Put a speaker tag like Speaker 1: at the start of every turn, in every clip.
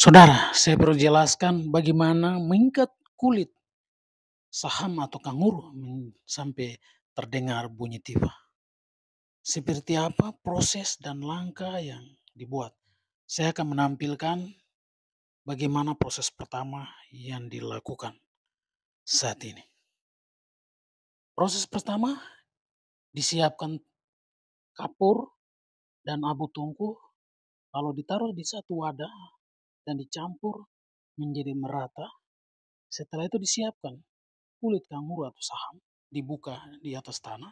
Speaker 1: Saudara, saya perlu jelaskan bagaimana mengikat kulit saham atau kanguru sampai terdengar bunyi tiba. Seperti apa proses dan langkah yang dibuat. Saya akan menampilkan bagaimana proses pertama yang dilakukan saat ini. Proses pertama, disiapkan kapur dan abu tungku, lalu ditaruh di satu wadah dan dicampur menjadi merata. Setelah itu disiapkan kulit kanguru atau saham, dibuka di atas tanah.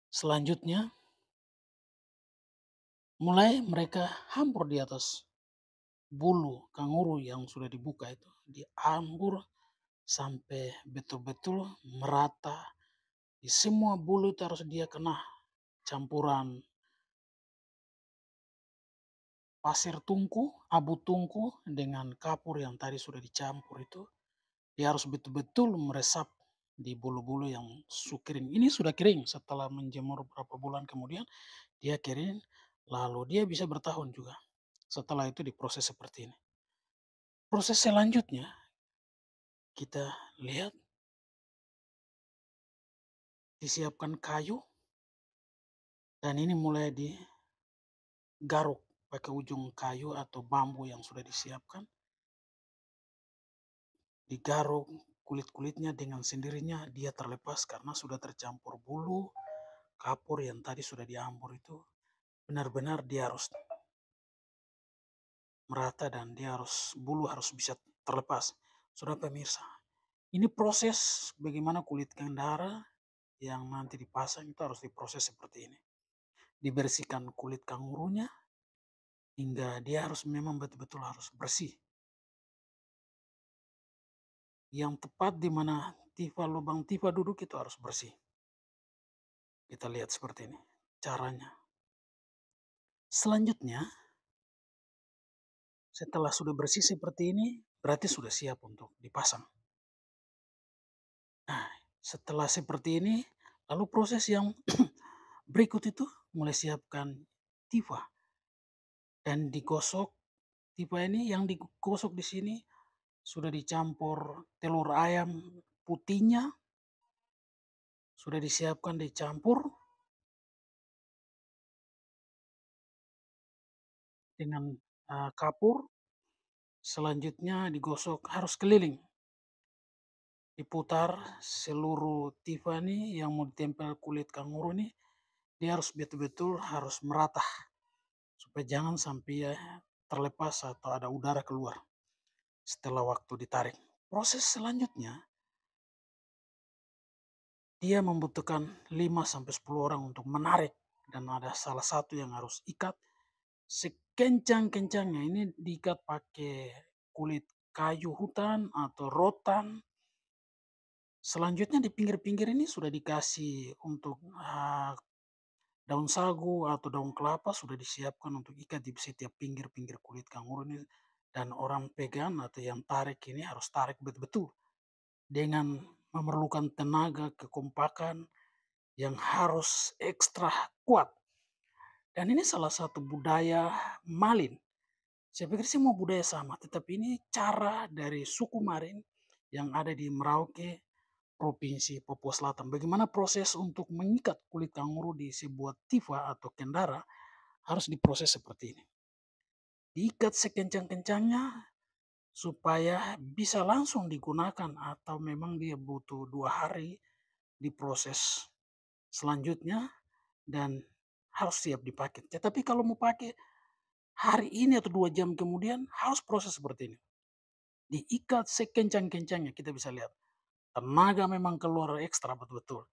Speaker 1: Selanjutnya, mulai mereka hampur di atas bulu kanguru yang sudah dibuka itu. Dihambur sampai betul-betul merata. Di semua bulu itu harus dia kena campuran pasir tungku, abu tungku dengan kapur yang tadi sudah dicampur itu. Dia harus betul-betul meresap di bulu-bulu yang kering. Ini sudah kering setelah menjemur beberapa bulan kemudian dia kering, lalu dia bisa bertahun juga. Setelah itu diproses seperti ini. Proses selanjutnya, kita lihat disiapkan kayu, dan ini mulai digaruk pakai ujung kayu atau bambu yang sudah disiapkan. Digaruk kulit-kulitnya dengan sendirinya dia terlepas karena sudah tercampur bulu, kapur yang tadi sudah diambur itu. Benar-benar dia harus merata dan bulu harus bisa terlepas. Saudara pemirsa, ini proses bagaimana kulit kendara yang nanti dipasang itu harus diproses seperti ini. Dibersihkan kulit kangurunya hingga dia harus memang betul-betul harus bersih. Yang tepat di mana lubang tifa duduk itu harus bersih. Kita lihat seperti ini caranya. Selanjutnya, setelah sudah bersih seperti ini, berarti sudah siap untuk dipasang. Nah, setelah seperti ini, lalu proses yang berikut itu mulai siapkan tifa dan digosok. Tifa ini yang digosok di sini sudah dicampur telur ayam putihnya, sudah disiapkan dicampur dengan kapur. Selanjutnya digosok harus keliling. Diputar seluruh tifa ini yang mau ditempel kulit kanguru ini, dia harus betul-betul harus merata. Supaya jangan sampai terlepas atau ada udara keluar setelah waktu ditarik. Proses selanjutnya, dia membutuhkan 5-10 orang untuk menarik. Dan ada salah satu yang harus ikat sekencang-kencangnya. Ini diikat pakai kulit kayu hutan atau rotan. Selanjutnya di pinggir-pinggir ini sudah dikasih untuk daun sagu atau daun kelapa sudah disiapkan untuk ikat di setiap pinggir-pinggir kulit kanguru ini. Dan orang pegang atau yang tarik ini harus tarik betul-betul dengan memerlukan tenaga, kekompakan yang harus ekstra kuat. Dan ini salah satu budaya Malin. Saya pikir semua budaya sama, tetapi ini cara dari suku Marin yang ada di Merauke, Provinsi Papua Selatan. Bagaimana proses untuk mengikat kulit kanguru di sebuah tifa atau kendara harus diproses seperti ini. Diikat sekencang-kencangnya supaya bisa langsung digunakan atau memang dia butuh 2 hari diproses selanjutnya dan harus siap dipakai. Tetapi kalau mau pakai hari ini atau 2 jam kemudian harus proses seperti ini. Diikat sekencang-kencangnya kita bisa lihat. Tenaga memang keluar ekstra betul-betul.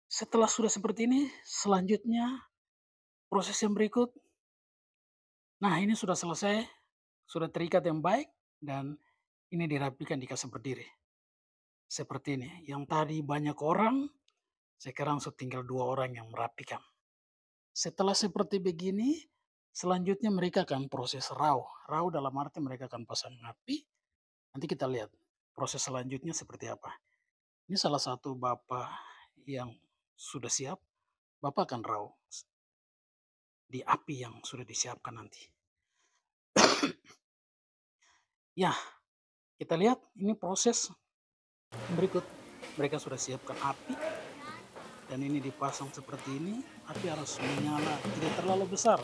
Speaker 1: Setelah sudah seperti ini, selanjutnya proses yang berikut. Nah, ini sudah selesai, sudah terikat yang baik dan ini dirapikan dikasih berdiri. Seperti ini. Yang tadi banyak orang, sekarang sudah tinggal 2 orang yang merapikan. Setelah seperti begini, selanjutnya mereka akan proses raw. Raw dalam arti mereka akan pasang api. Nanti kita lihat proses selanjutnya seperti apa. Ini salah satu bapak yang sudah siap. Bapak akan raw di api yang sudah disiapkan nanti. Ya, kita lihat ini proses berikut. Mereka sudah siapkan api dan ini dipasang seperti ini. Api harus menyala tidak terlalu besar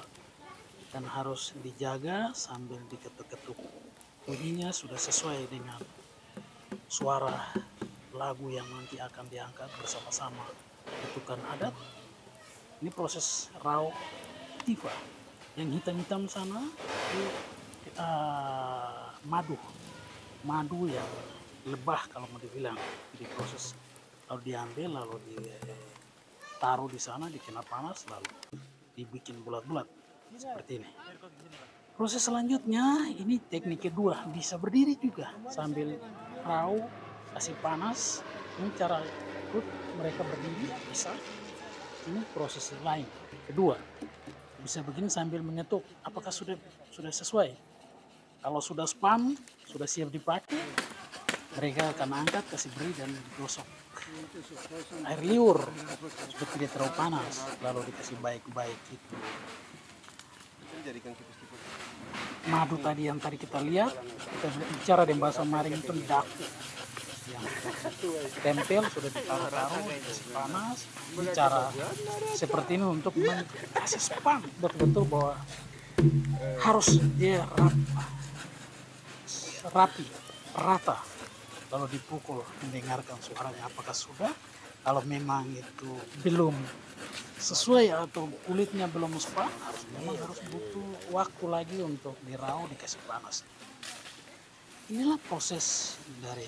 Speaker 1: dan harus dijaga sambil diketuk-ketuk. Bunyinya sudah sesuai dengan suara lagu yang nanti akan diangkat bersama-sama ketukan adat. Ini proses rau tifa. Yang hitam-hitam sana itu madu yang lebah kalau mau dibilang. Jadi proses lalu diambil lalu ditaruh di sana dikena panas lalu dibikin bulat-bulat seperti ini. Proses selanjutnya ini teknik kedua, bisa berdiri juga sambil rau kasih panas. Ini cara mereka berdiri bisa. Ini proses lain kedua, bisa begini sambil mengetuk apakah sudah sesuai. Kalau sudah spam sudah siap dipakai, mereka akan angkat kasih beri dan digosok air liur supaya tidak terlalu panas lalu dikasih baik-baik itu madu tadi yang tadi kita lihat. Kita bicara dengan bahasa Maring itu daku yang tempel sudah ditaruh dikasih panas. Bicara seperti ini untuk kasih spam betul-betul bahwa harus dia rapi rata lalu dipukul mendengarkan suaranya apakah sudah. Kalau memang itu belum sesuai atau kulitnya belum spam, memang harus butuh waktu lagi untuk dirau dikasih panas. Inilah proses dari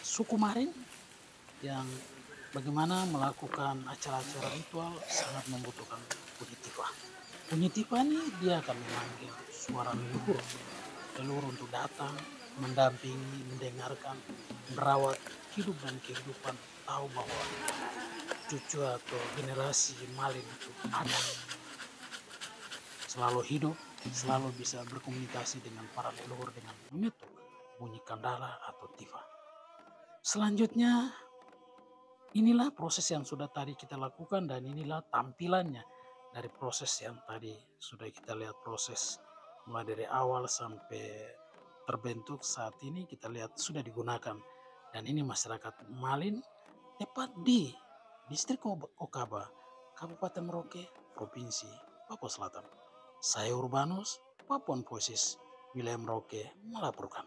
Speaker 1: suku Maring yang bagaimana melakukan acara-acara ritual sangat membutuhkan bunyi tifa. Bunyi tifa ini dia akan memanggil suara leluhur untuk datang, mendampingi, mendengarkan, merawat hidup dan kehidupan, tahu bahwa cucu atau generasi Malin itu ada, selalu hidup, selalu bisa berkomunikasi dengan para leluhur dengan mengetuk bunyi kandala atau tifa. Selanjutnya inilah proses yang sudah tadi kita lakukan dan inilah tampilannya dari proses yang tadi sudah kita lihat, proses mulai dari awal sampai terbentuk saat ini kita lihat sudah digunakan. Dan ini masyarakat Malin tepat di distrik Okaba, Kabupaten Merauke, Provinsi Papua Selatan. Saya Urbanus, Papuan Voices, wilayah Merauke melaporkan.